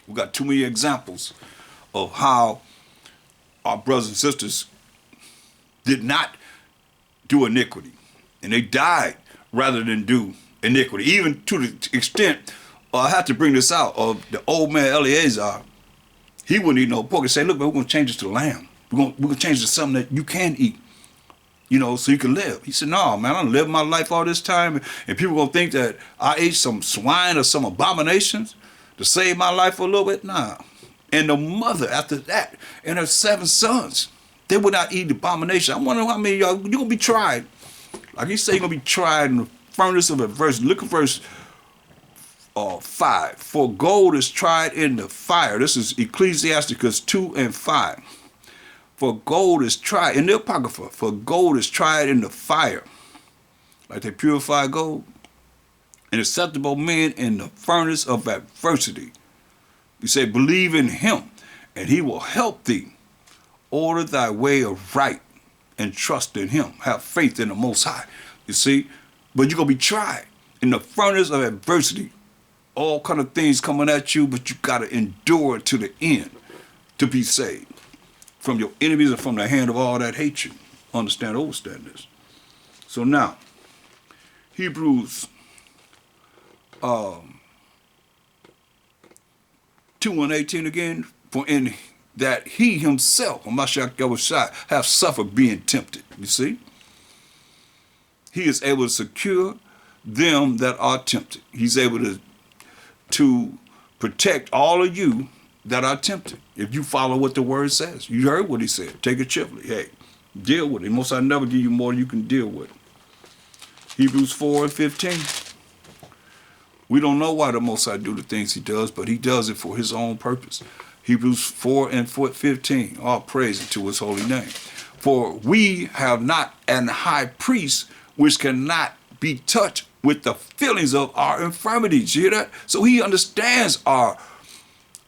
We got too many examples of how our brothers and sisters did not do iniquity, and they died rather than do iniquity. Even to the extent, I have to bring this out, of the old man Eleazar. He wouldn't eat no pork and say, look, man, we're going to change this to lamb. We're going to change it to something that you can eat, so you can live. He said, no, man, I done lived my life all this time, and people going to think that I ate some swine or some abominations to save my life for a little bit. Nah. And the mother, after that, and her 7 sons, they would not eat abomination. I wonder how many of y'all, you're going to be tried. Like he said, you're going to be tried in the furnace of adversity. Look at verse 5. For gold is tried in the fire. This is Ecclesiasticus 2 and 5. For gold is tried, in the Apocrypha, for gold is tried in the fire. Like they purify gold. And acceptable men in the furnace of adversity. He said, believe in him, and he will help thee. Order thy way of right, and trust in him. Have faith in the Most High. You see? But you're going to be tried in the furnace of adversity. All kind of things coming at you, but you got to endure to the end to be saved from your enemies and from the hand of all that hate you. Understand this. So now, Hebrews 2 and 18 again. For in that he himself, MASHAYACH, have suffered being tempted. You see? He is able to secure them that are tempted. He's able to protect all of you that are tempted. If you follow what the word says. You heard what he said. Take it cheerfully. Hey, deal with it. Most I never give you more than you can deal with. Hebrews 4 and 15. We don't know why the Most High do the things he does, but he does it for his own purpose. Hebrews 4 and 15. All praise to his holy name. For we have not an high priest which cannot be touched with the feelings of our infirmities. You hear that? So he understands our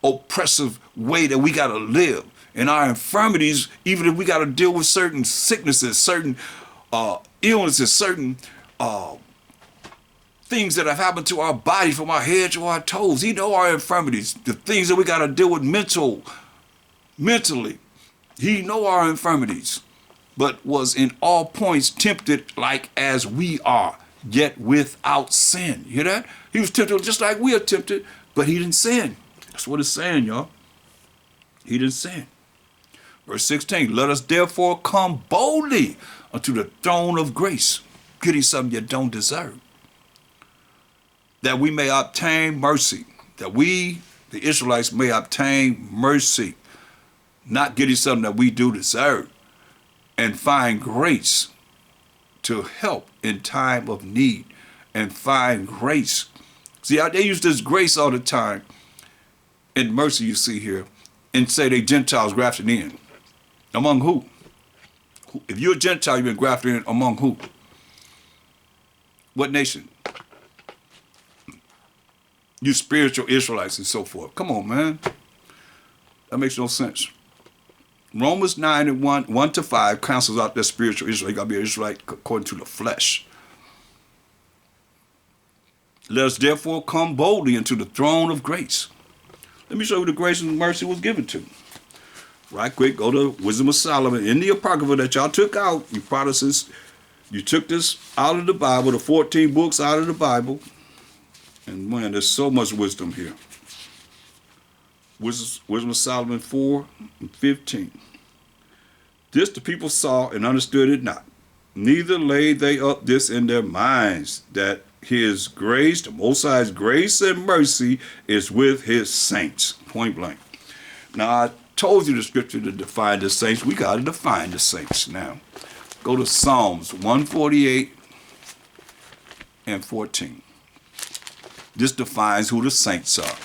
oppressive way that we got to live. And our infirmities, even if we got to deal with certain sicknesses, certain illnesses, certain things that have happened to our body from our head to our toes. He knows our infirmities, the things that we got to deal with mentally. He knows our infirmities, but was in all points tempted like as we are, yet without sin. You hear that? He was tempted just like we are tempted, but he didn't sin. That's what it's saying, y'all. He didn't sin. Verse 16, let us therefore come boldly unto the throne of grace, getting something you don't deserve, that we may obtain mercy, that we, the Israelites, may obtain mercy, not getting something that we do deserve, and find grace to help in time of need, and find grace. See, they use this grace all the time, and mercy you see here, and say they Gentiles grafted in. Among who? If you're a Gentile, you've been grafted in among who? What nation? You spiritual Israelites and so forth. Come on, man. That makes no sense. Romans 9 and 1 to 5 cancels out that spiritual Israel. You got to be an Israelite according to the flesh. Let us therefore come boldly into the throne of grace. Let me show you the grace and mercy was given to. Right quick, go to Wisdom of Solomon. In the Apocrypha that y'all took out, you Protestants, you took this out of the Bible, the 14 books out of the Bible. And man, there's so much wisdom here. Wisdom of Solomon 4 and 15. This the people saw and understood it not. Neither laid they up this in their minds, that his grace, the Most High's grace and mercy, is with his saints. Point blank. Now, I told you the scripture to define the saints. We got to define the saints now. Go to Psalms 148 and 14. This defines who the saints are.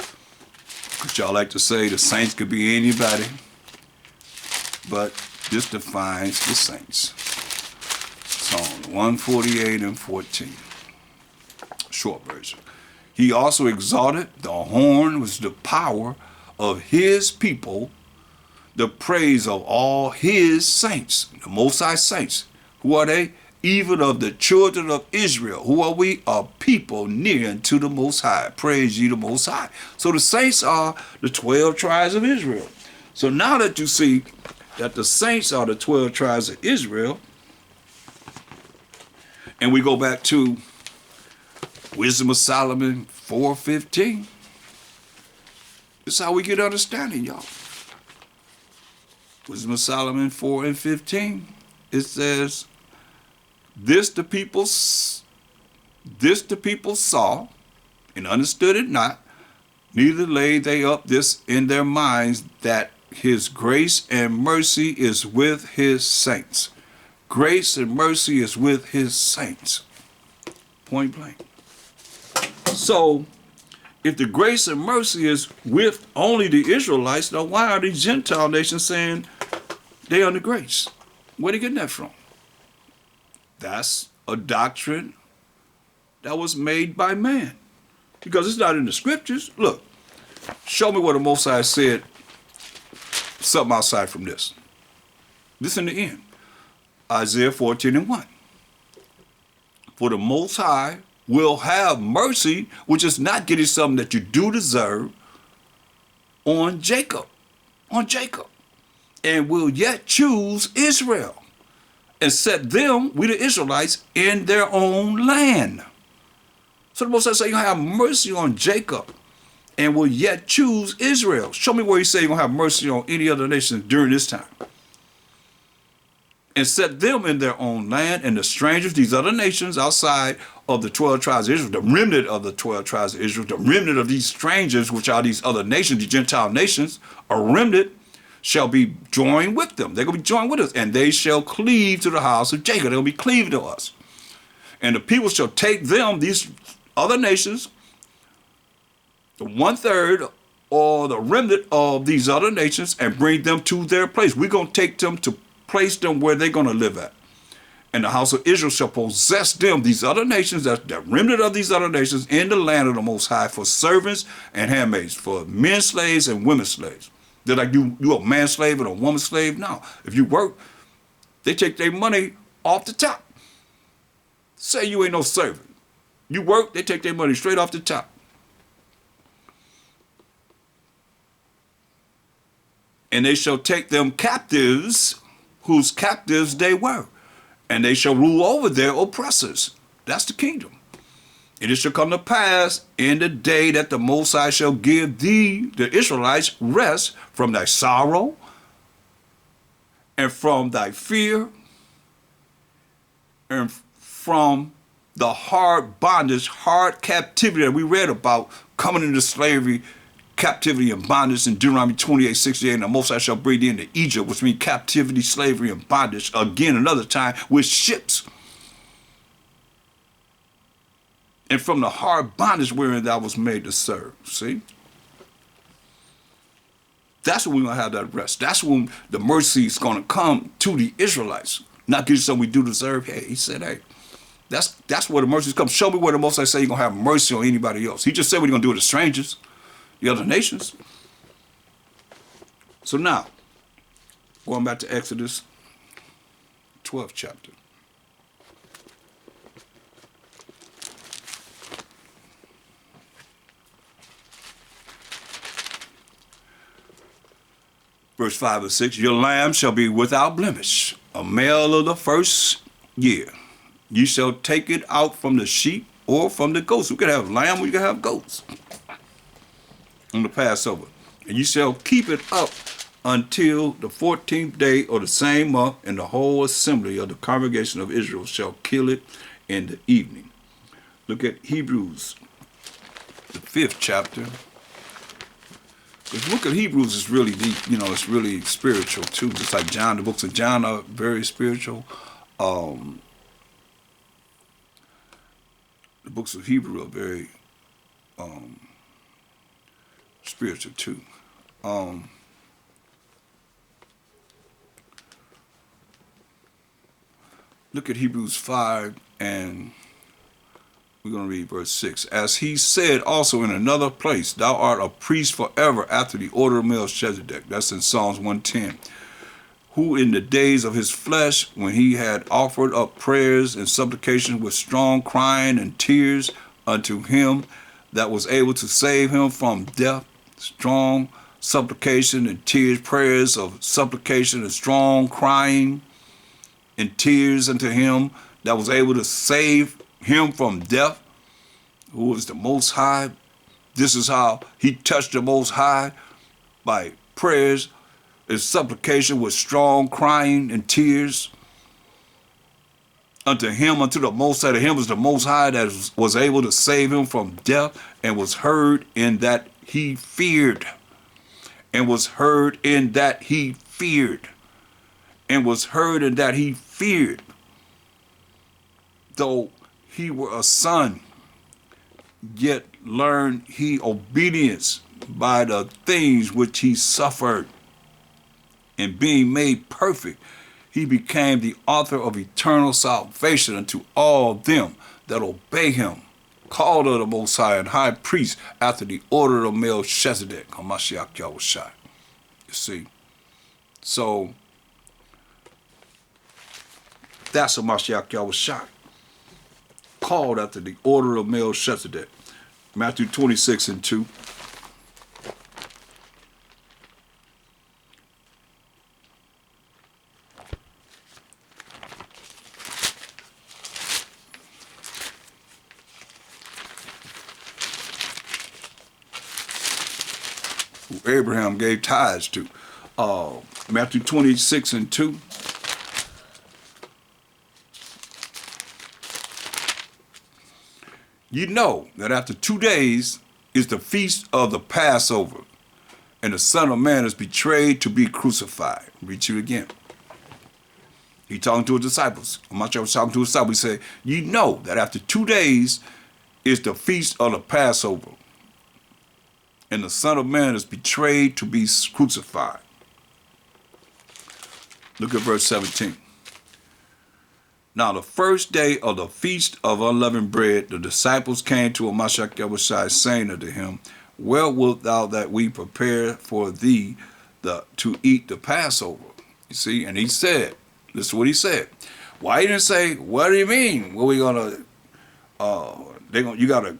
Because y'all like to say the saints could be anybody, but this defines the saints. Psalm 148 and 14. Short version. He also exalted the horn, was the power of his people, the praise of all his saints, the Most High saints. Who are they? even of the children of Israel. Who are we? A people near unto the Most High. Praise ye the Most High. So the saints are the 12 tribes of Israel. So now that you see that the saints are the 12 tribes of Israel, and we go back to Wisdom of Solomon 4:15, this is how we get understanding, y'all. Wisdom of Solomon 4:15, it says, This the people saw and understood it not, neither laid they up this in their minds, that his grace and mercy is with his saints. Grace and mercy is with his saints. Point blank. So, if the grace and mercy is with only the Israelites, now why are these Gentile nations saying they under grace? Where are they getting that from? That's a doctrine that was made by man, because it's not in the scriptures. Look, show me what the Most High said, something outside from this. This in the end. Isaiah 14:1. For the Most High will have mercy, which is not getting something that you do deserve, on Jacob, and will yet choose Israel, and set them, we the Israelites, in their own land. So the Most High say you're going to have mercy on Jacob and will yet choose Israel. Show me where he say you're going to have mercy on any other nation during this time. And set them in their own land, and the strangers, these other nations outside of the 12 tribes of Israel, the remnant of the 12 tribes of Israel, the remnant of these strangers, which are these other nations, the Gentile nations, a remnant, shall be joined with them. They're going to be joined with us, and they shall cleave to the house of Jacob. They'll be cleaved to us. And the people shall take them, these other nations, the 1/3 or the remnant of these other nations, and bring them to their place. We're going to take them to place them where they're going to live at. And the house of Israel shall possess them, these other nations, that the remnant of these other nations, in the land of the Most High, for servants and handmaids, for men slaves and women slaves. They're like, you a man slave and a woman slave? No. If you work, they take their money off the top. Say you ain't no servant. You work, they take their money straight off the top. And they shall take them captives, whose captives they were, and they shall rule over their oppressors. That's the kingdom. And it shall come to pass in the day that the Most High shall give thee, the Israelites, rest from thy sorrow and from thy fear and from the hard bondage, hard captivity that we read about, coming into slavery, captivity and bondage in Deuteronomy 28:68, and the Most High shall bring thee into Egypt, which means captivity, slavery, and bondage, again another time, with ships. And from the hard bondage wherein thou was made to serve. See? That's when we're going to have that rest. That's when the mercy is going to come to the Israelites. Not give you something we do deserve. Hey, he said, hey, that's where the mercy comes. Show me where the Most High say you're going to have mercy on anybody else. He just said what he's going to do with the strangers, the other nations. So now, going back to Exodus 12th chapter. Verse 5 and 6, your lamb shall be without blemish, a male of the first year. You shall take it out from the sheep or from the goats. We can have lamb, we can have goats on the Passover. And you shall keep it up until the 14th day of the same month, and the whole assembly of the congregation of Israel shall kill it in the evening. Look at Hebrews, the 5th chapter. The book of Hebrews is really deep, it's really spiritual too. Just like John, the books of John are very spiritual. The books of Hebrew are very spiritual too. Look at Hebrews 5, and we're going to read verse 6. As he said also in another place, thou art a priest forever after the order of Melchizedek. That's in Psalms 110. who in the days of his flesh, when he had offered up prayers and supplications with strong crying and tears unto him that was able to save him from death, strong supplication and tears, prayers of supplication and strong crying and tears unto him that was able to save him from death, who is the Most High. This is how he touched the Most High, by prayers and supplication with strong crying and tears unto him, unto the Most High. To him was the Most High that was able to save him from death, and was heard in that he feared, and was heard in that he feared, and was heard in that he feared. Though he were a son, yet learned he obedience by the things which he suffered. And being made perfect, he became the author of eternal salvation unto all them that obey him, called of the Most High and High Priest after the order of Melchizedek, MASHAYACH YAAHAWASHI. You see, so that's a MASHAYACH YAAHAWASHI, called after the order of Melchizedek. Matthew 26:2. Who Abraham gave tithes to. Matthew 26:2. You know that after 2 days is the feast of the Passover, and the Son of Man is betrayed to be crucified. Read you again. He talking to his disciples. MASHAYACH was talking to his disciples. He said, you know that after 2 days is the feast of the Passover, and the Son of Man is betrayed to be crucified. Look at verse 17. Now the first day of the feast of unleavened bread, the disciples came to MASHAYACH YAAHAWASHI, saying unto him, where wilt thou that we prepare for thee to eat the Passover? You see, and he said, listen to what he said. Why he didn't say, what do you mean? What we gonna, you gotta,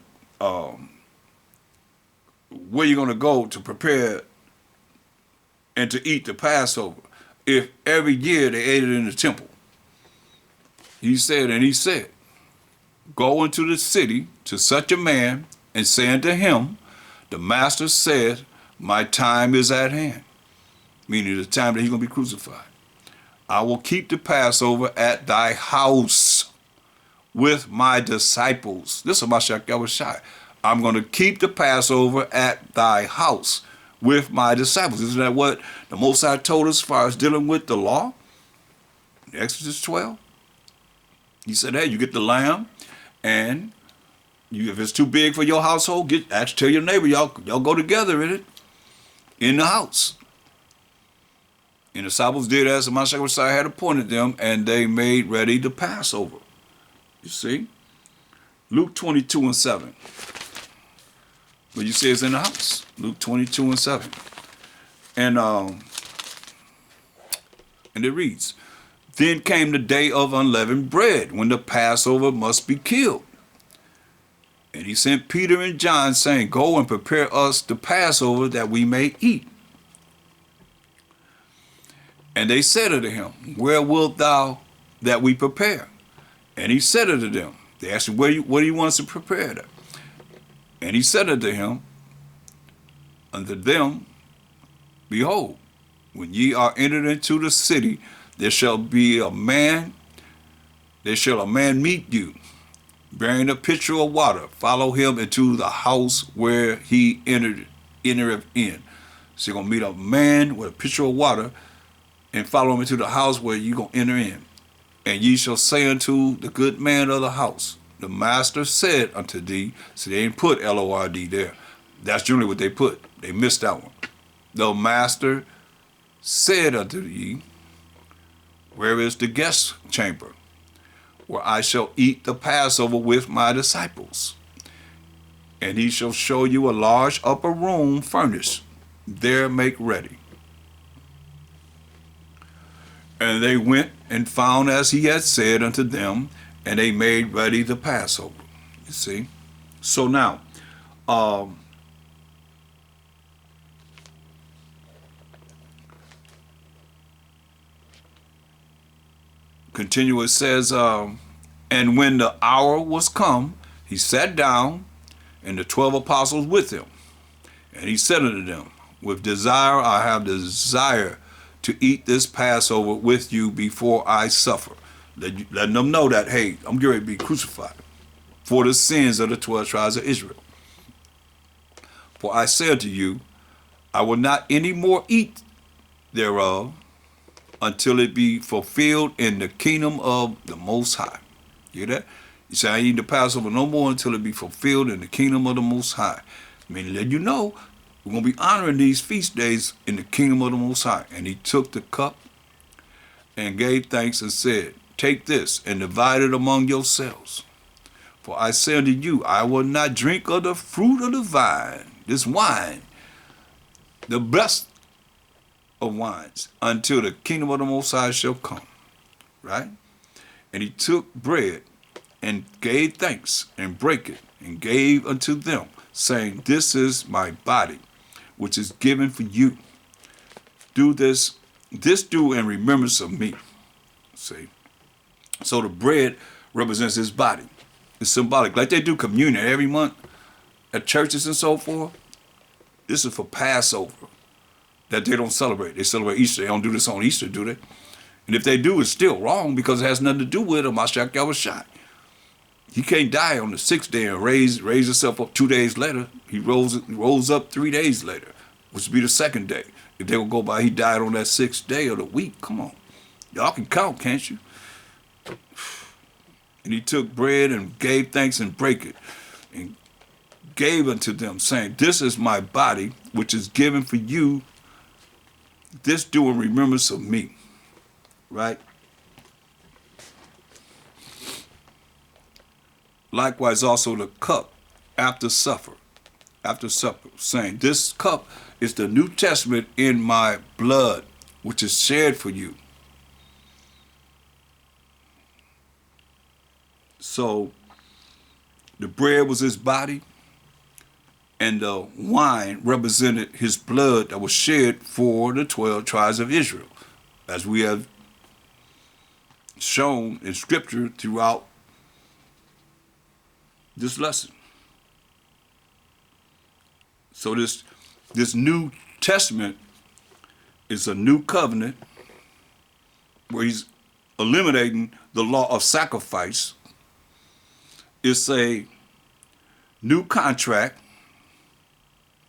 where you gonna go to prepare and to eat the Passover if every year they ate it in the temple? He said, go into the city to such a man and say unto him, the master said, my time is at hand, meaning the time that he's going to be crucified. I will keep the Passover at thy house with my disciples. This is MASHAYACH YAAHAWASHI. I'm going to keep the Passover at thy house with my disciples. Isn't that what the Most High told us as far as dealing with the law? Exodus 12. He said, hey, you get the lamb, and if it's too big for your household, tell your neighbor, y'all go together in it, in the house. And the disciples did as the MASHAYACH YAAHAWASHI had appointed them, and they made ready the Passover. You see? Luke 22:7. But you see it's in the house. Luke 22:7. And it reads, then came the day of unleavened bread, when the Passover must be killed. And he sent Peter and John, saying, go and prepare us the Passover that we may eat. And they said unto him, where wilt thou that we prepare? And he said unto them, they asked him, what do you want us to prepare that? And he said unto them, behold, when ye are entered into the city, there shall a man meet you, bearing a pitcher of water. Follow him into the house where he entereth in. So you're going to meet a man with a pitcher of water, and follow him into the house where you're going to enter in. And ye shall say unto the good man of the house, the master said unto thee. So they didn't put L-O-R-D there. That's generally what they put. They missed that one. The master said unto thee, where is the guest chamber, where I shall eat the Passover with my disciples? And he shall show you a large upper room furnished. There make ready. And they went and found as he had said unto them, and they made ready the Passover. You see? So now, continue, it says, and when the hour was come, he sat down, and the 12 apostles with him. And he said unto them, with desire I have desire to eat this Passover with you before I suffer. Letting them know that, hey, I'm getting ready to be crucified for the sins of the 12 tribes of Israel. For I say unto you, I will not any more eat thereof until it be fulfilled in the kingdom of the Most High. You hear that? He said, I ain't eat the Passover no more until it be fulfilled in the kingdom of the Most High. I mean, let you know, we're going to be honoring these feast days in the kingdom of the Most High. And he took the cup and gave thanks and said, take this and divide it among yourselves. For I say unto you, I will not drink of the fruit of the vine, this wine, the best of wines, until the kingdom of the Most High shall come. Right? And he took bread and gave thanks and brake it and gave unto them, saying, this is my body, which is given for you. Do this do in remembrance of me. See? So the bread represents his body. It's symbolic. Like they do communion every month at churches and so forth. This is for Passover that they don't celebrate. They celebrate Easter. They don't do this on Easter, do they? And if they do, it's still wrong because it has nothing to do with YAAHAWASHI. He can't die on the 6th day and raise himself up 2 days later. He rolls up 3 days later, which would be the 2nd day. If they will go by, he died on that 6th day of the week. Come on. Y'all can count, can't you? And he took bread and gave thanks and brake it and gave unto them, saying, this is my body, which is given for you. This do in remembrance of me. Right? Likewise also the cup after supper, saying, this cup is the New Testament in my blood, which is shed for you. So the bread was his body, and the wine represented his blood that was shed for the 12 tribes of Israel, as we have shown in scripture throughout this lesson. So this New Testament is a new covenant where he's eliminating the law of sacrifice. It's a new contract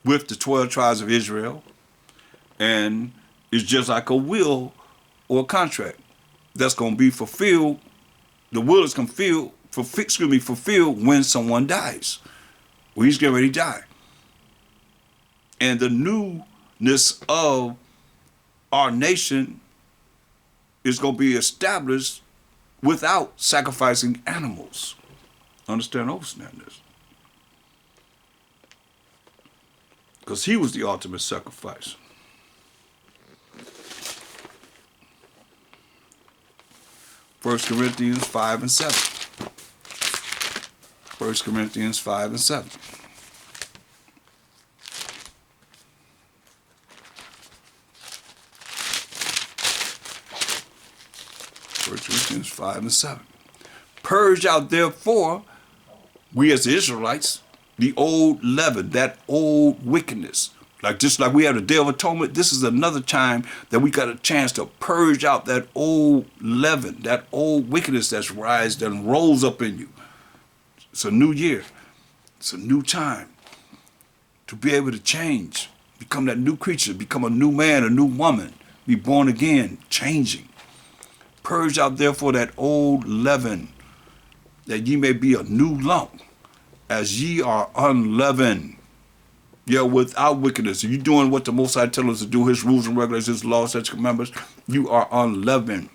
with the 12 tribes of Israel, and it's just like a will or a contract that's going to be fulfilled. The will is fulfilled when someone dies. Well, he's getting ready to die. And the newness of our nation is going to be established without sacrificing animals. Understand this. Because he was the ultimate sacrifice. First Corinthians 5 and 7. 1 Corinthians 5 and 7. 1 Corinthians 5 and 7. Purge out therefore, we as the Israelites, the old leaven, that old wickedness. Just like we have the Day of Atonement, this is another time that we got a chance to purge out that old leaven, that old wickedness that's rised and rolls up in you. It's a new year. It's a new time to be able to change, become that new creature, become a new man, a new woman, be born again, changing. Purge out therefore that old leaven, that ye may be a new lump, as ye are unleavened. You're without wickedness. If you're doing what the Most High tells us to do, his rules and regulations, his laws, statutes, commandments, you are unleavened.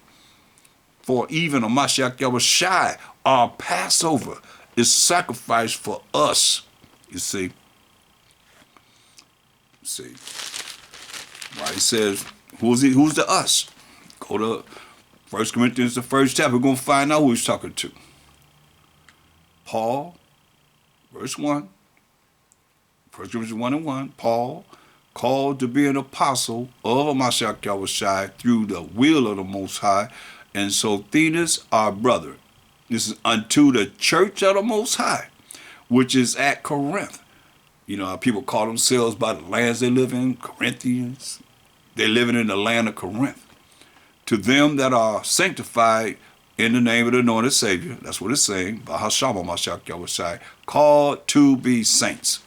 For even a MASHAYACH, our Passover, is sacrificed for us. You see? Right? He says, who's the us? Go to 1 Corinthians, the first chapter, we're going to find out who he's talking to. Paul, verse 1, 1 Corinthians 1 and 1, Paul, called to be an apostle of MASHAYACH through the will of the Most High, and Sothenes our brother. This is unto the church of the Most High, which is at Corinth. You know how people call themselves by the lands they live in, Corinthians. They're living in the land of Corinth. To them that are sanctified in the name of the anointed Savior, that's what it's saying, YAAHAWASHI, called to be saints.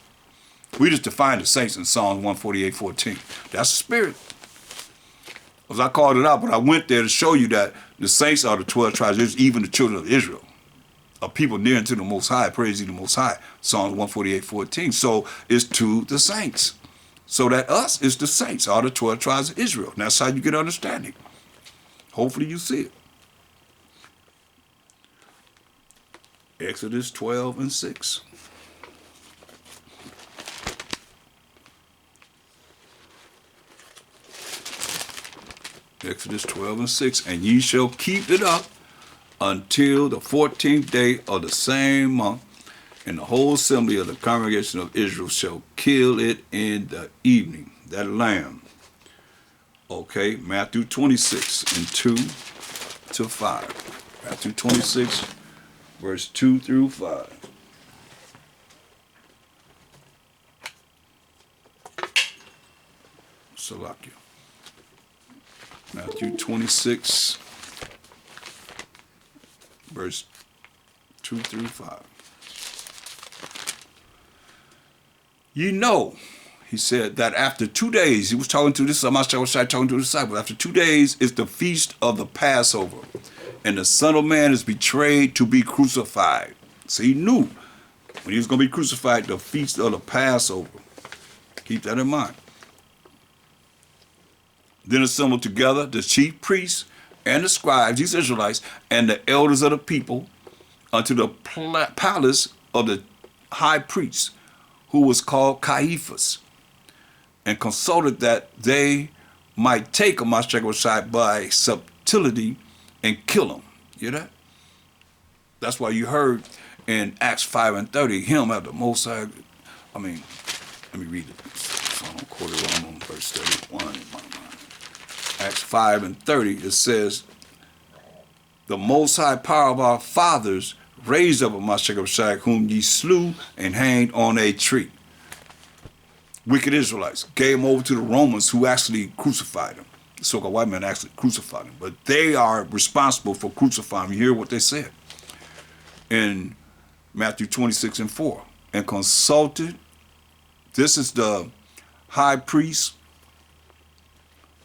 We just defined the saints in Psalms 148:14. That's the spirit. As I called it out, but I went there to show you that the saints are the 12 tribes, even the children of Israel, are people near unto the Most High, praise ye the Most High, Psalms 148:14. So it's to the saints. So that us is the saints, are the 12 tribes of Israel. And that's how you get understanding. Hopefully you see it. Exodus 12 and 6. Exodus 12 and 6. And ye shall keep it up until the 14th day of the same month, and the whole assembly of the congregation of Israel shall kill it in the evening, that lamb. Okay, Matthew 26 and 2 to 5. Matthew 26, verse 2 through 5. Salakia. Matthew 26, verse 2 through 5. Ye know, he said, that after 2 days, he was talking to this, MASHAYACH talking to the disciples, after 2 days is the feast of the Passover, and the Son of Man is betrayed to be crucified. So he knew when he was going to be crucified, the feast of the Passover. Keep that in mind. Then assembled together the chief priests and the scribes, these Israelites, and the elders of the people unto the palace of the high priest, who was called Caiaphas, and consulted that they might take MASHAYACH by subtlety and kill him. You hear that? That's why you heard in Acts 5 and 30, him at the Most High. I mean, let me read it. So I don't quote it wrong on verse 31 in my mind. Acts 5 and 30, it says, the Most High power of our fathers raised up MASHAYACH, whom ye slew and hanged on a tree. Wicked Israelites gave him over to the Romans, who actually crucified him. The so-called white men actually crucified him, but they are responsible for crucifying him. You hear what they said in Matthew 26 and 4. And consulted, this is the high priest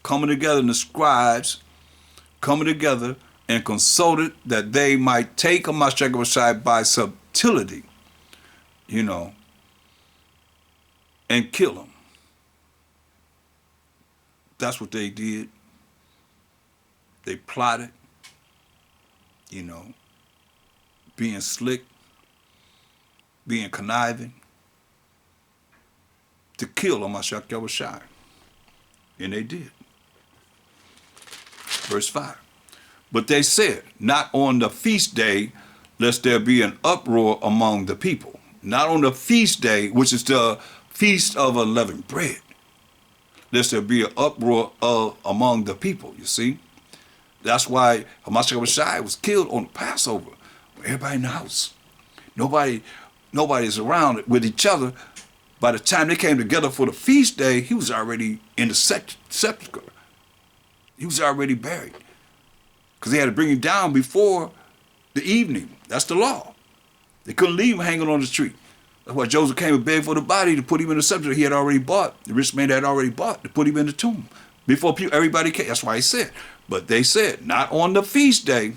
coming together, and the scribes coming together, and consulted that they might take MASHAYACH by subtlety, you know, and kill him. That's what they did. They plotted, you know, being slick, being conniving, to kill MASHAYACH. And they did. Verse 5. But they said, not on the feast day, lest there be an uproar among the people. Not on the feast day, which is the feast of unleavened bread, lest there be an uproar among the people, you see. That's why MASHAYACH was killed on the Passover. Everybody in the house. Nobody's around with each other. By the time they came together for the feast day, he was already in the sepulchre. He was already buried. Because they had to bring him down before the evening. That's the law. They couldn't leave him hanging on the tree. That's why Joseph came and begged for the body to put him in the sepulchre he had already bought. The rich man had already bought to put him in the tomb. Before everybody came. That's why he said. But they said, not on the feast day,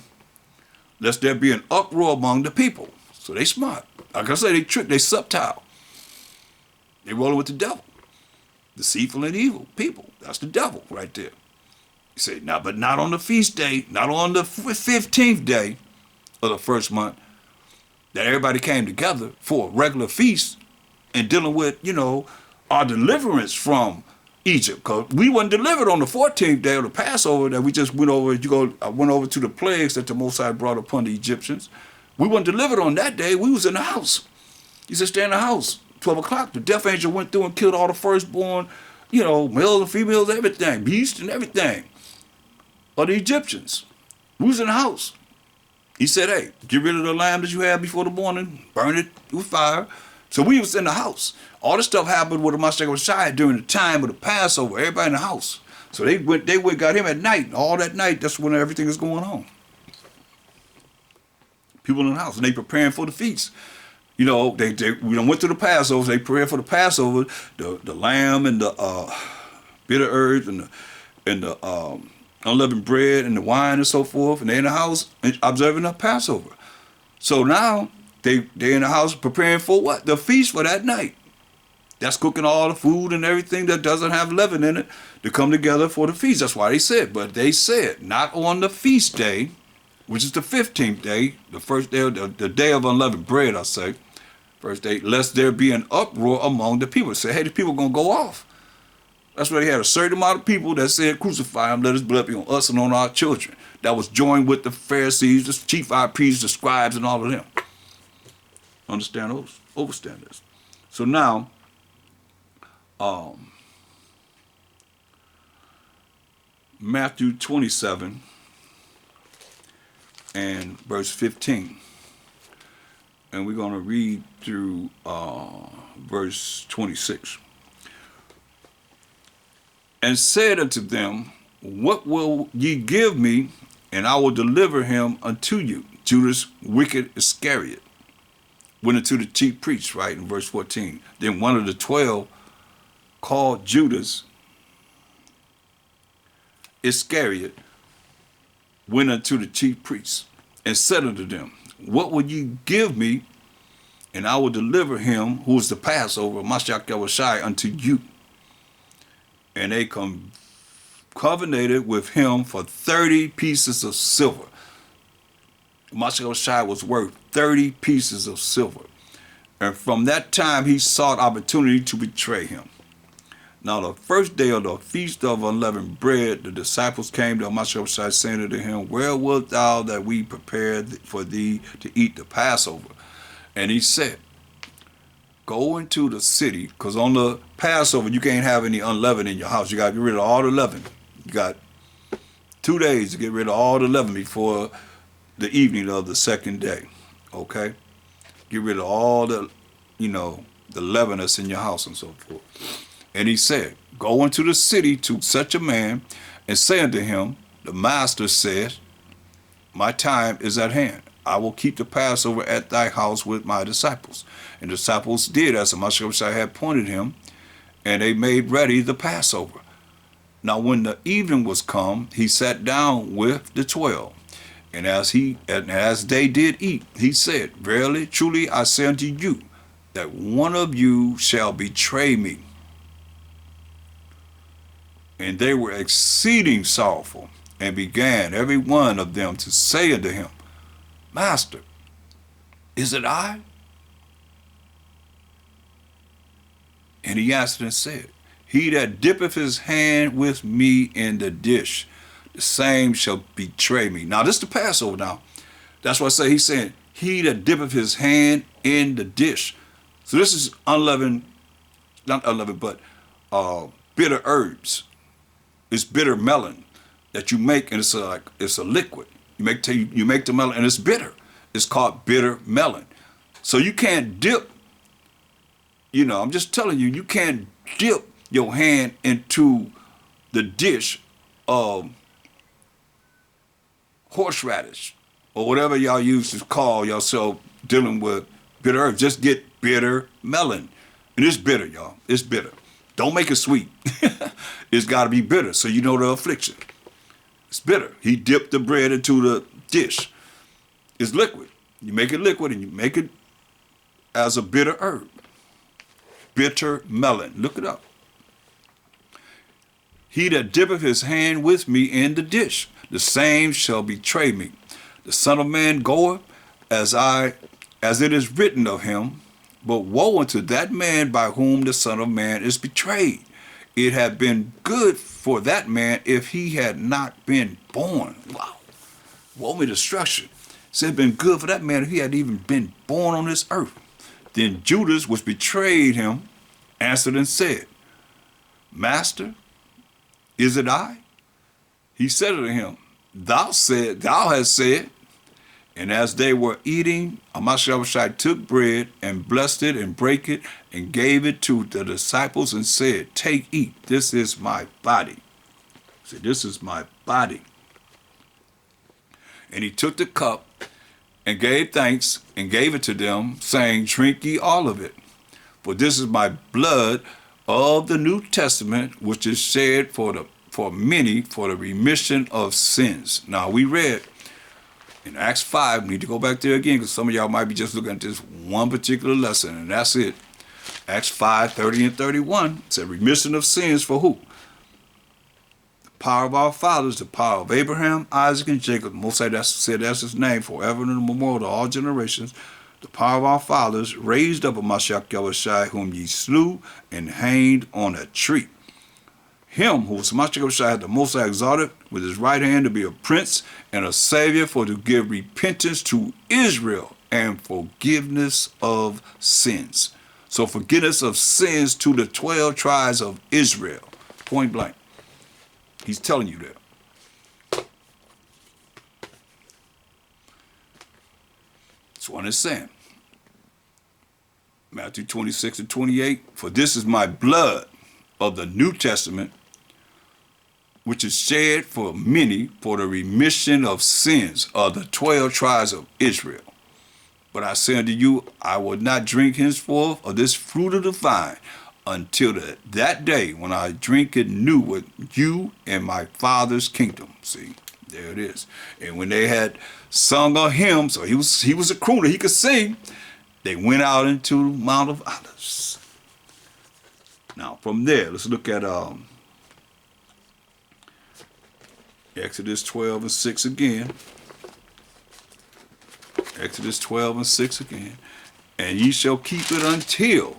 lest there be an uproar among the people. So they smart. Like I said, they trick, they subtile. They rolling with the devil. Deceitful and evil people. That's the devil right there. He said, now, but not on the feast day, not on the 15th day of the first month, that everybody came together for a regular feast and dealing with, you know, our deliverance from Egypt, because we wasn't delivered on the 14th day of the Passover that we just went over. I went over to the plagues that the Most High brought upon the Egyptians. We wasn't delivered on that day. We was in the house. He said, stay in the house. 12 o'clock, the death angel went through and killed all the firstborn, males and females, everything, beasts and everything of the Egyptians. We was in the house. He said, hey, get rid of the lamb that you had before the morning, burn it with fire. So we was in the house. All this stuff happened with the MASHAYACH during the time of the Passover, everybody in the house. So they went got him at night. All that night, that's when everything is going on. People in the house, and they preparing for the feast. We went to the Passover, they prepared for the Passover, the lamb and the bitter herbs and the unleavened bread and the wine and so forth, and they in the house observing the Passover. So now they in the house preparing for what? The feast for that night. That's cooking all the food and everything that doesn't have leaven in it to come together for the feast. That's why they said, but they said not on the feast day, which is the 15th day, the first day of the day of unleavened bread, I say, first day, lest there be an uproar among the people. Say, hey, the people gonna go off. That's why they had a certain amount of people that said, crucify him, let his blood be on us and on our children. That was joined with the Pharisees, the chief high priests, the scribes, and all of them. Understand those? Overstand this. So now, Matthew 27 and verse 15. And we're going to read through verse 26. And said unto them, what will ye give me, and I will deliver him unto you? Judas, wicked Iscariot, went unto the chief priests, right, in verse 14. Then one of the 12, called Judas Iscariot, went unto the chief priests, and said unto them, what will ye give me, and I will deliver him who is the Passover, MASHAYACH, unto you? And they covenanted with him for 30 pieces of silver. MASHAYACH was worth 30 pieces of silver. And from that time he sought opportunity to betray him. Now the first day of the feast of unleavened bread, the disciples came to MASHAYACH, saying unto him, where wilt thou that we prepared for thee to eat the Passover? And he said, go into the city, because on the Passover you can't have any unleavened in your house. You got to get rid of all the leaven. You got 2 days to get rid of all the leaven before the evening of the second day. Okay? Get rid of all the, the leaven that's in your house and so forth. And he said, go into the city to such a man, and say unto him, the master said, my time is at hand. I will keep the Passover at thy house with my disciples. And the disciples did as the MASHAYACH had pointed him, and they made ready the Passover. Now when the evening was come, he sat down with the 12. And as they did eat, he said, verily, truly, I say unto you, that one of you shall betray me. And they were exceeding sorrowful, and began every one of them to say unto him, Master, is it I? And he answered and said, he that dippeth his hand with me in the dish, the same shall betray me. Now this is the Passover now. That's why I say he's saying, he that dippeth his hand in the dish. So this is unleavened, not unleavened, but bitter herbs. It's bitter melon that you make, and it's a liquid. You make the melon, and it's bitter. It's called bitter melon. So you can't dip. I'm just telling you, you can't dip your hand into the dish of horseradish or whatever y'all use to call yourself dealing with bitter herbs. Just get bitter melon, and it's bitter, y'all. It's bitter. Don't make it sweet. It's got to be bitter, so you know the affliction. It's bitter. He dipped the bread into the dish. It's liquid. You make it liquid, and you make it as a bitter herb. Bitter melon. Look it up. He that dippeth his hand with me in the dish, the same shall betray me. The Son of Man goeth as it is written of him, but woe unto that man by whom the Son of Man is betrayed. it had been good for that man if he had not been born. Wow. Woe me destruction. It said it had been good for that man if he had even been born on this earth. Then Judas, which betrayed him, answered and said, Master, is it I? He said unto him, Thou hast said. And as they were eating, MASHAYACH took bread and blessed it and brake it and gave it to the disciples and said, Take, eat, this is my body. He said, This is my body. And he took the cup and gave thanks and gave it to them, saying, Drink ye all of it. For this is my blood of the New Testament, which is shed for many for the remission of sins. Now we read in Acts 5, we need to go back there again because some of y'all might be just looking at this one particular lesson, and that's it. Acts 5, 30 and 31 said remission of sins for who? The power of our fathers, the power of Abraham, Isaac, and Jacob. Most say that's his name forever and memorial to all generations. The power of our fathers raised up a MASHAYACH whom ye slew and hanged on a tree. Him who was MASHAYACH had the Most High exalted with his right hand to be a prince and a savior for to give repentance to Israel and forgiveness of sins. So forgiveness of sins to the 12 tribes of Israel. Point blank. He's telling you that. That's what it's saying. Matthew 26 and 28. For this is my blood of the New Testament, which is shed for many for the remission of sins of the 12 tribes of Israel. But I say unto you, I will not drink henceforth of this fruit of the vine until that day when I drink it new with you in my Father's kingdom. See, there it is. And when they had sung a hymn, so he was a crooner, he could sing, they went out into Mount of Olives. Now from there, let's look at Exodus 12 and 6 again. Exodus 12 and 6 again. And ye shall keep it until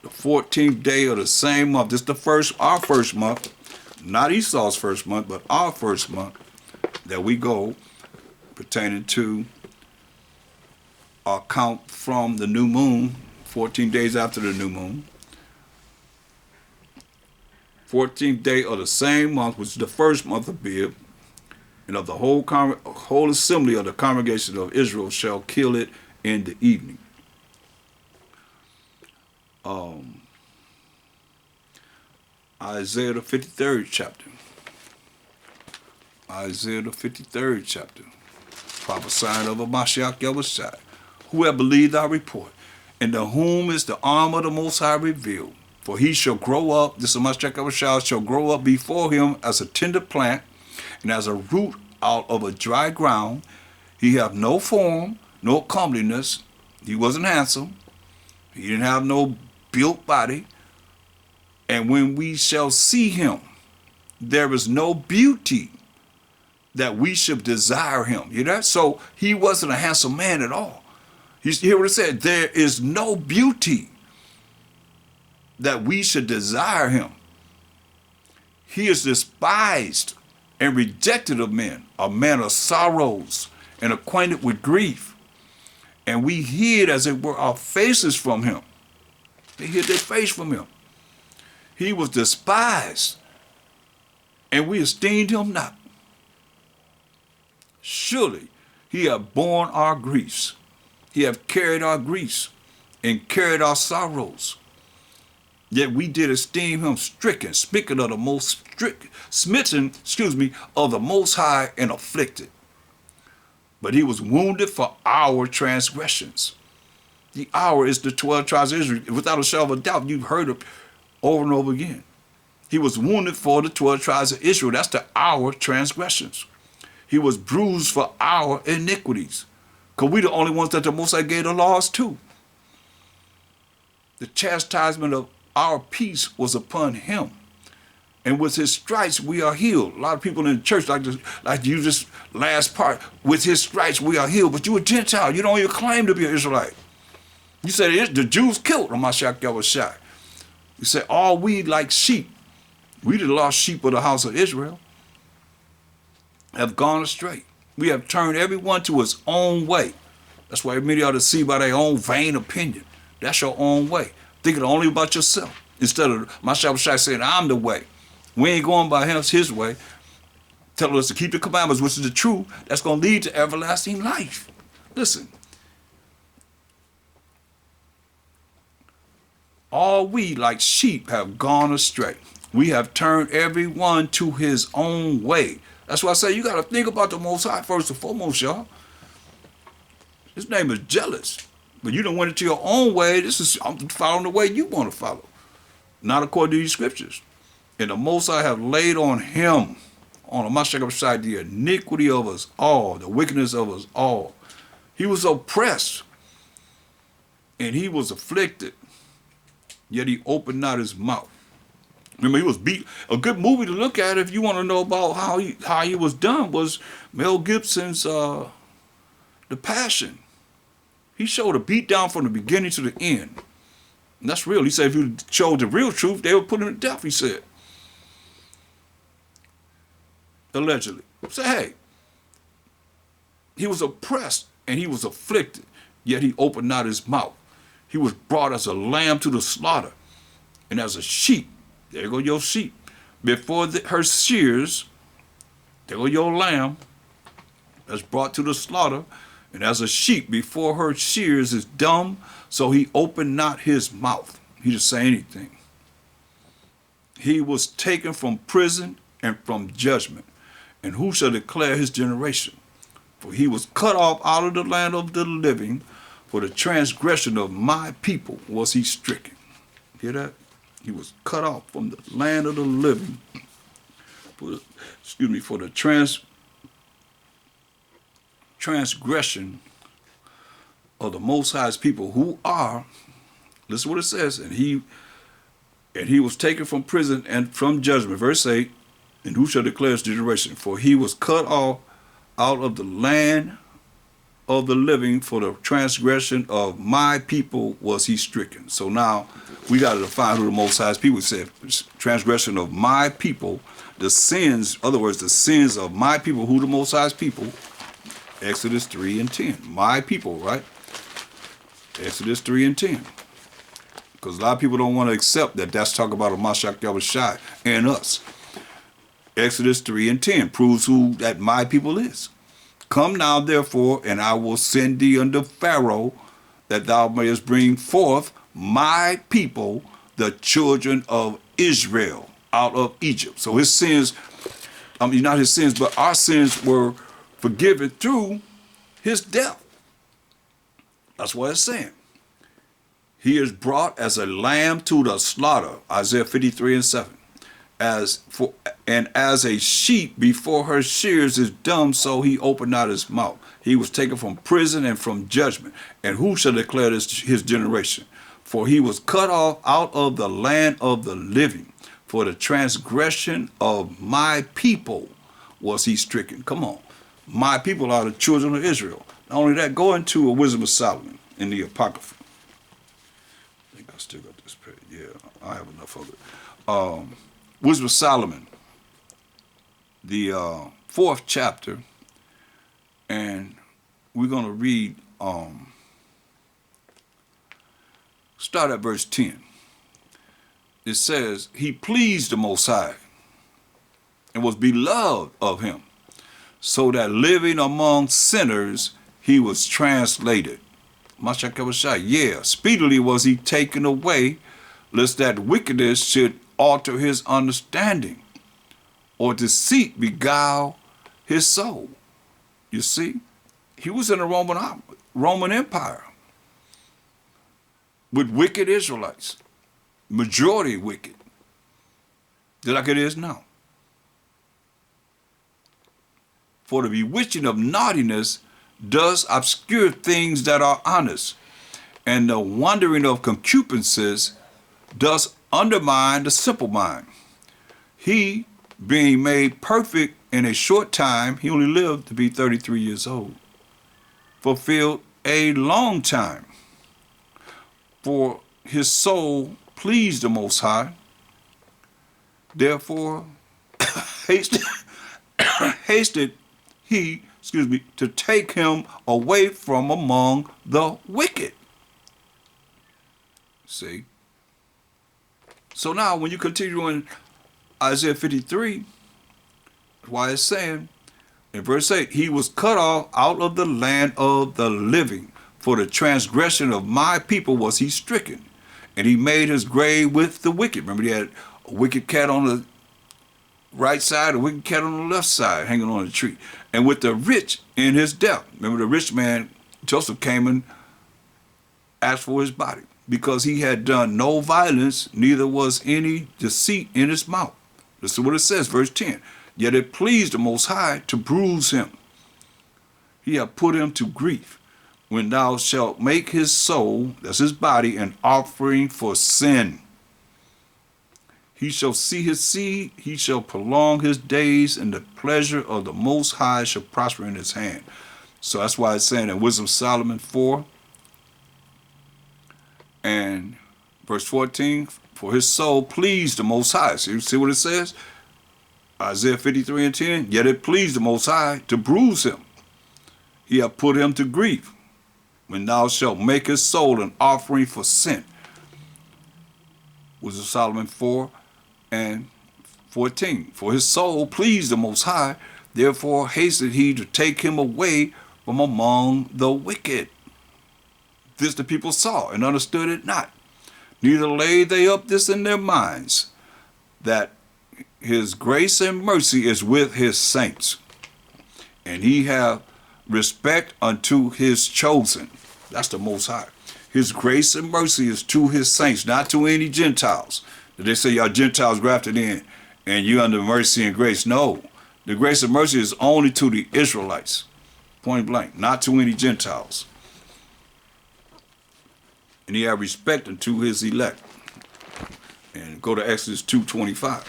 the 14th day of the same month. This is our first month, not Esau's first month, but our first month that we go pertaining to our count from the new moon, 14 days after the new moon. 14th day of the same month, which is the first month of Bib, and of the whole assembly of the congregation of Israel shall kill it in the evening. Isaiah the 53rd chapter. Isaiah the 53rd chapter. Prophesying of a MASHAYACH, who have believed our report, and to whom is the arm of the Most High revealed. For he shall grow up, this MASHAYACH shall grow up before him as a tender plant, and as a root out of a dry ground. He have no form, no comeliness. He wasn't handsome. He didn't have no built body. And when we shall see him, there is no beauty that we should desire him. You know? So he wasn't a handsome man at all. You hear what it said? There is no beauty that we should desire him. He is despised and rejected of men, a man of sorrows and acquainted with grief. And we hid, as it were, our faces from him. They hid their face from him. He was despised, and we esteemed him not. Surely he hath borne our griefs. He hath carried our griefs and carried our sorrows. Yet we did esteem him stricken, smitten of the most of the Most High and afflicted. But he was wounded for our transgressions. The hour is the 12 tribes of Israel. Without a shadow of a doubt, you've heard it over and over again. He was wounded for the 12 tribes of Israel. That's the our transgressions. He was bruised for our iniquities. Because we're the only ones that the Most High gave the laws to. The chastisement of our peace was upon him. And with his stripes we are healed. A lot of people in the church like to use this last part. With his stripes we are healed. But you're a Gentile. You don't even claim to be an Israelite. You said the Jews killed MASHAYACH. You say all we like sheep We, the lost sheep of the house of Israel, have gone astray. We have turned everyone to his own way. That's why many are deceived by their own vain opinion. That's your own way. Thinking only about yourself. Instead of MASHAYACH saying, I'm the way. We ain't going by his way. Telling us to keep the commandments, which is the truth. That's going to lead to everlasting life. Listen. All we like sheep have gone astray. We have turned everyone to his own way. That's why I say you got to think about the Most High first and foremost, y'all. His name is jealous. But you done went into your own way. This is following the way you want to follow. Not according to these scriptures. And the Most High have laid on him, on the MASHAYACH, the iniquity of us all, the wickedness of us all. He was oppressed. And he was afflicted. Yet he opened not his mouth. Remember, he was beat. A good movie to look at if you want to know about how he was done was Mel Gibson's The Passion. He showed a beat down from the beginning to the end. And that's real. He said if you showed the real truth, they would put him to death, he said. Allegedly. Say, hey, he was oppressed and he was afflicted, yet he opened not his mouth. He was brought as a lamb to the slaughter, and as a sheep, there go your sheep, before her shears, there go your lamb that's brought to the slaughter, and as a sheep before her shears is dumb, so he opened not his mouth. He didn't say anything. He was taken from prison and from judgment, and who shall declare his generation? For he was cut off out of the land of the living. For the transgression of my people was he stricken. Hear that? He was cut off from the land of the living. For the transgression of the Most High's people, who are, listen what it says, and he was taken from prison and from judgment. Verse 8, and who shall declare his generation? For he was cut off out of the land of the living, for the transgression of my people was he stricken. So now we got to define who the Most High's people. He said transgression of my people, the sins, in other words, the sins of my people. Who the Most High's people? Exodus 3 and 10. My people, right? Exodus 3 and 10. Because a lot of people don't want to accept that that's talking about a MASHAYACH and us. Exodus 3 and 10 proves who that my people is. Come now, therefore, and I will send thee unto Pharaoh, that thou mayest bring forth my people, the children of Israel, out of Egypt. So his sins, not his sins, but our sins were forgiven through his death. That's what it's saying. He is brought as a lamb to the slaughter, Isaiah 53 and 7. As a sheep before her shears is dumb, so he opened not his mouth. He was taken from prison and from judgment. And who shall declare this his generation? For he was cut off out of the land of the living. For the transgression of my people was he stricken. Come on. My people are the children of Israel. Not only that, go into a Wisdom of Solomon in the Apocrypha. I think I still got this page. Yeah, I have enough of it. Wisdom of Solomon, the 4th chapter, and we're going to read, start at verse 10. It says, he pleased the Most High and was beloved of him, so that living among sinners he was translated. MASHAYACH, yeah, speedily was he taken away, lest that wickedness should alter his understanding, or deceit beguile his soul. You see, he was in the Roman Empire with wicked Israelites, majority wicked, just like it is now. For the bewitching of naughtiness does obscure things that are honest, and the wandering of concupiscences does undermine the simple mind. He, being made perfect in a short time, he only lived to be 33 years old, fulfilled a long time. For his soul pleased the Most High, Therefore, hasted, hasted he, to take him away from among the wicked. See? So now when you continue in Isaiah 53, why it's saying, in verse 8, he was cut off out of the land of the living. For the transgression of my people was he stricken. And he made his grave with the wicked. Remember, he had a wicked cat on the right side, a wicked cat on the left side, hanging on a tree. And with the rich in his death. Remember, the rich man, Joseph, came and asked for his body, because he had done no violence, neither was any deceit in his mouth. This is what it says, verse 10. Yet it pleased the Most High to bruise him. He hath put him to grief. When thou shalt make his soul, that's his body, an offering for sin. He shall see his seed, he shall prolong his days, and the pleasure of the Most High shall prosper in his hand. So that's why it's saying in Wisdom Solomon 4 and verse 14, for his soul pleased the Most High. So you see what it says? Isaiah 53 and 10, yet it pleased the Most High to bruise him. He hath put him to grief. When thou shalt make his soul an offering for sin. Wisdom of Solomon 4 and 14. For his soul pleased the Most High, therefore hasted he to take him away from among the wicked. This the people saw and understood it not. Neither laid they up this in their minds, that his grace and mercy is with his saints, and he hath respect unto his chosen. That's the Most High. His grace and mercy is to his saints, not to any Gentiles. They say y'all Gentiles grafted in and you under mercy and grace. No, the grace and mercy is only to the Israelites, point blank, not to any Gentiles. And he have respect unto his elect. And go to Exodus 2:25.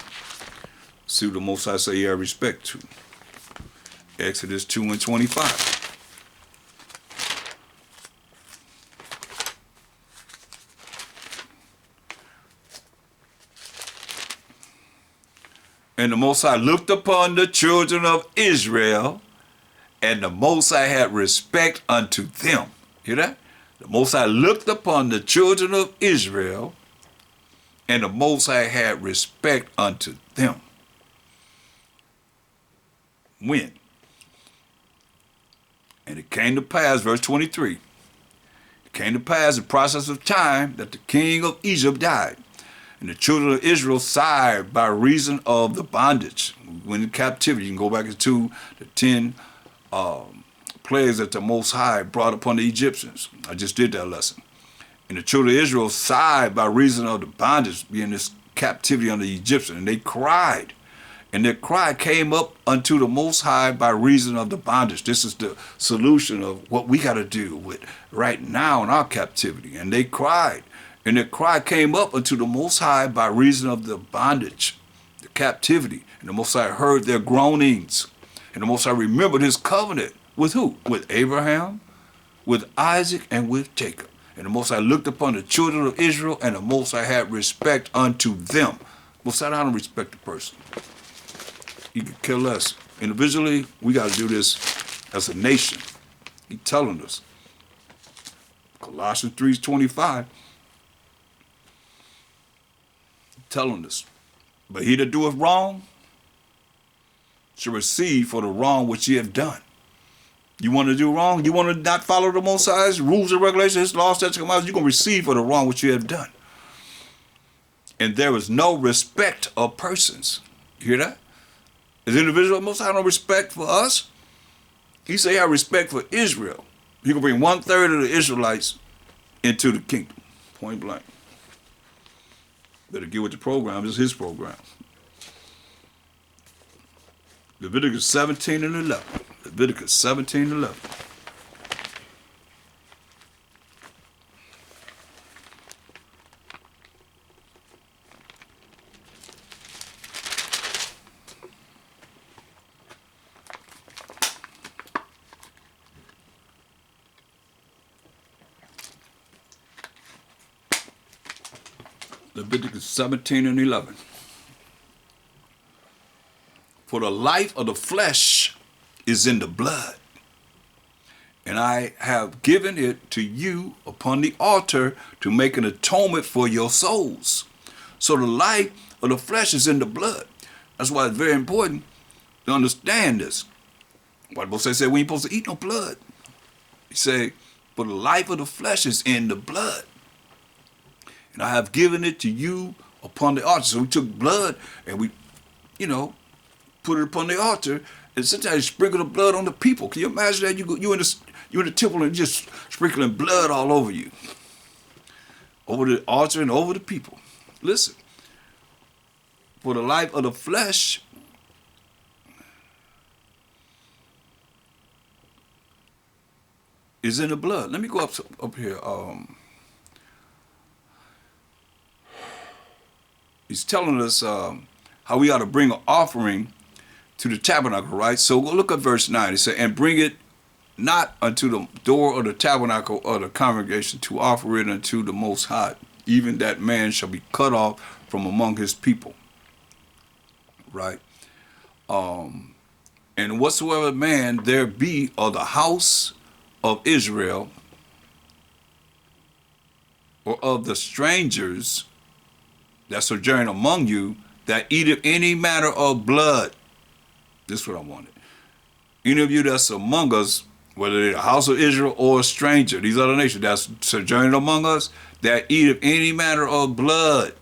See what the Most High say he have respect to. Exodus 2 and 25. And the Most High looked upon the children of Israel, and the Most High had respect unto them. Hear that? The Most High looked upon the children of Israel, and the Most High had respect unto them. When? And it came to pass, verse 23, it came to pass in process of time that the king of Egypt died, and the children of Israel sighed by reason of the bondage. When in captivity, you can go back into the 10 plagues that the Most High brought upon the Egyptians. I just did that lesson. And the children of Israel sighed by reason of the bondage, being this captivity under the Egyptians, and they cried. And their cry came up unto the Most High by reason of the bondage. This is the solution of what we got to deal with right now in our captivity. And they cried. And their cry came up unto the Most High by reason of the bondage, the captivity. And the Most High heard their groanings. And the Most High remembered his covenant. With who? With Abraham, with Isaac, and with Jacob. And the Most High looked upon the children of Israel, and the Most High had respect unto them. Most High don't respect a person. He could kill us. Individually, we got to do this as a nation. He's telling us. Colossians 3:25. Telling us. But he that doeth wrong shall receive for the wrong which ye have done. You want to do wrong? You want to not follow the Most High's rules and regulations, his laws, statutes, and commandments? You're going to receive for the wrong which you have done. And there is no respect of persons. You hear that? As individuals, Most High no respect for us. He say he have respect for Israel. He can bring 1/3 of the Israelites into the kingdom. Point blank. Better get with the program. This is his program. Leviticus 17 and 11. Leviticus 17 and 11. Leviticus 17 and 11. For the life of the flesh is in the blood, and I have given it to you upon the altar to make an atonement for your souls. So the life of the flesh is in the blood. That's why it's very important to understand this. Why the Bible say we ain't supposed to eat no blood. He say, for the life of the flesh is in the blood, and I have given it to you upon the altar. So we took blood and we, put it upon the altar, and sometimes you sprinkle the blood on the people. Can you imagine that? You in the temple and just sprinkling blood all over you, over the altar and over the people. Listen, for the life of the flesh is in the blood. Let me go up here. He's telling us how we ought to bring an offering to the tabernacle, right? So we'll look at verse 9. It says, and bring it not unto the door of the tabernacle of the congregation to offer it unto the Most High. Even that man shall be cut off from among his people, right? And whatsoever man there be of the house of Israel or of the strangers that sojourn among you, that eateth any matter of blood. This is what I wanted. Any of you that's among us, whether they're the house of Israel or a stranger, these other nations that's sojourning among us, that eateth any matter of blood,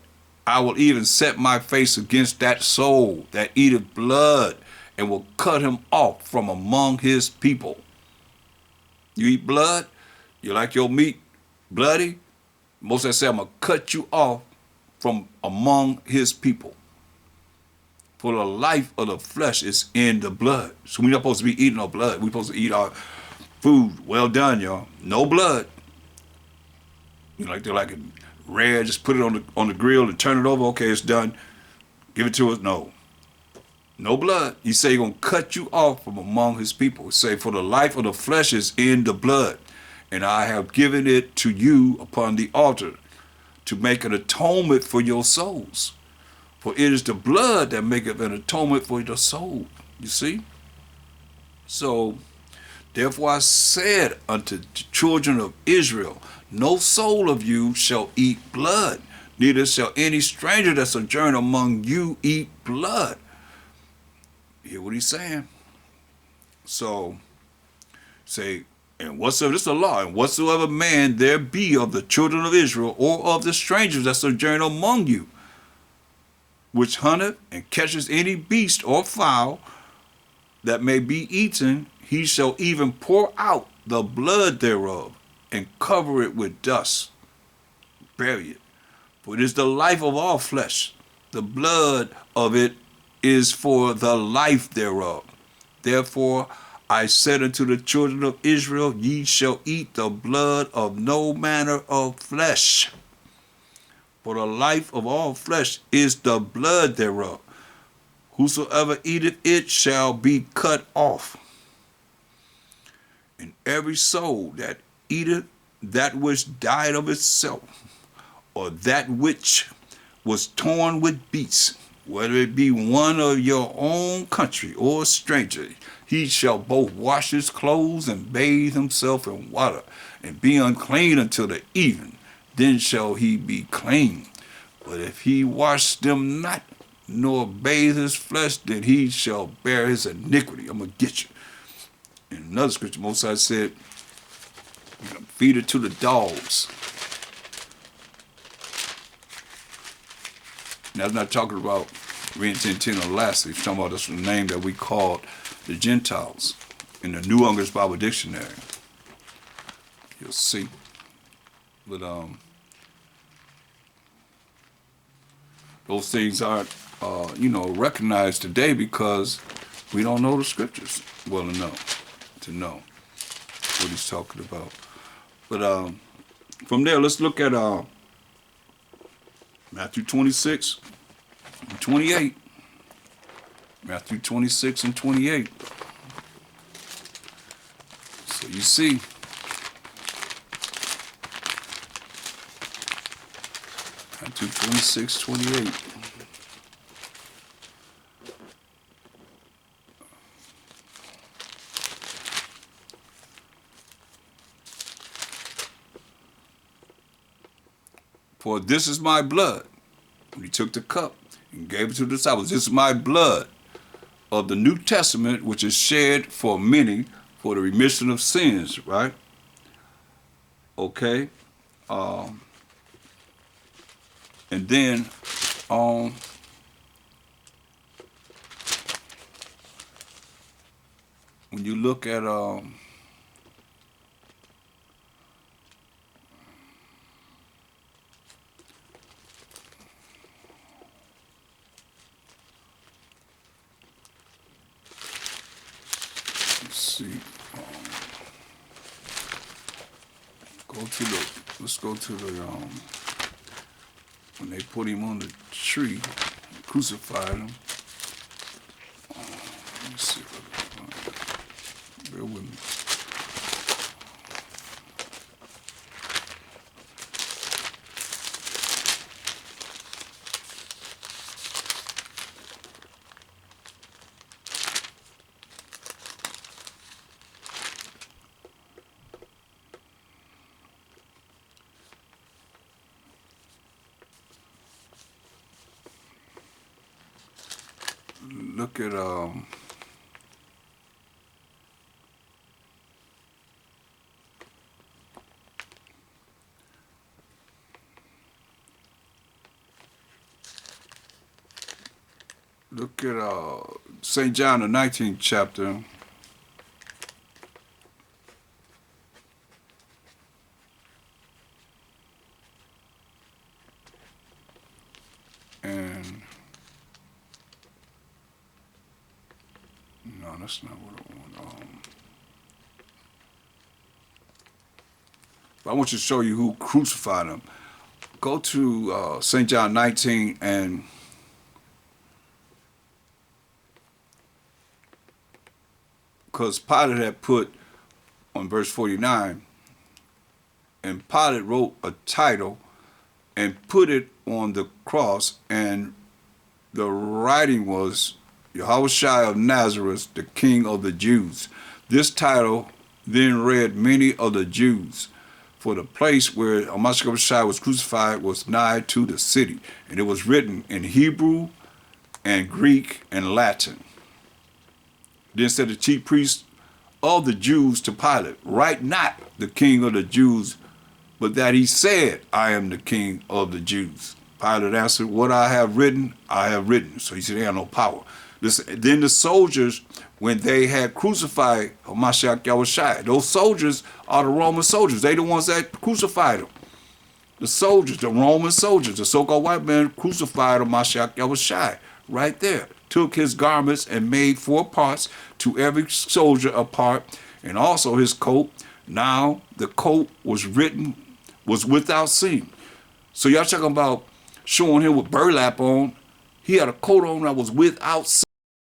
I will even set my face against that soul that eateth blood, and will cut him off from among his people. You eat blood, you like your meat bloody, Moses said, I'm going to cut you off from among his people. For the life of the flesh is in the blood. So we're not supposed to be eating no blood. We're supposed to eat our food. Well done, y'all. No blood. They're like it rare, just put it on the grill and turn it over. Okay, it's done. Give it to us. No blood. He say he's going to cut you off from among his people. He say, for the life of the flesh is in the blood, and I have given it to you upon the altar to make an atonement for your souls. For it is the blood that maketh an atonement for the soul. You see? So, therefore I said unto the children of Israel, no soul of you shall eat blood, neither shall any stranger that sojourn among you eat blood. You hear what he's saying? So, say, and whatsoever, this is the law, and whatsoever man there be of the children of Israel or of the strangers that sojourn among you, which hunteth and catches any beast or fowl that may be eaten, he shall even pour out the blood thereof, and cover it with dust, bury it. For it is the life of all flesh. The blood of it is for the life thereof. Therefore I said unto the children of Israel, ye shall eat the blood of no manner of flesh. For the life of all flesh is the blood thereof. Whosoever eateth it shall be cut off. And every soul that eateth that which died of itself, or that which was torn with beasts, whether it be one of your own country or a stranger, he shall both wash his clothes and bathe himself in water, and be unclean until the even. Then shall he be clean. But if he wash them not, nor bathe his flesh, then he shall bear his iniquity. I'm going to get you. In another scripture, Moses said, feed it to the dogs. Now, I'm not talking about Rin-Tin-Tin or Lassie. He's talking about this name that we called the Gentiles in the New Unger's Bible Dictionary. You'll see. But those things aren't, recognized today because we don't know the scriptures well enough to know what he's talking about. But from there, let's look at Matthew 26 and 28. Matthew 26 and 28. So you see, Matthew 26, 28. For this is my blood. And he took the cup and gave it to the disciples. This is my blood of the New Testament, which is shed for many for the remission of sins, right? Okay. And then when you look at let's see, let's go to the when they put him on the tree, crucified him. Let me see. Bear with me. Look at St. John, the 19th chapter. And no, that's not what I want. But I want you to show you who crucified him. Go to St. John 19 and because Pilate had put on verse 49, and Pilate wrote a title and put it on the cross, and the writing was YAAHAWASHI of Nazareth, the King of the Jews. This title then read many of the Jews, for the place where MASHAYACH was crucified was nigh to the city, and it was written in Hebrew and Greek and Latin. Then said the chief priest of the Jews to Pilate, write not the King of the Jews, but that he said, I am the King of the Jews. Pilate answered, what I have written, I have written. So he said, they have no power. Then the soldiers, when they had crucified MASHAYACH, those soldiers are the Roman soldiers. They the ones that crucified him. The soldiers, the Roman soldiers, the so-called white man crucified MASHAYACH right there. Took his garments and made 4 parts, to every soldier a part, and also his coat. Now the coat was without seam. So y'all talking about showing him with burlap on. He had a coat on that was without seam.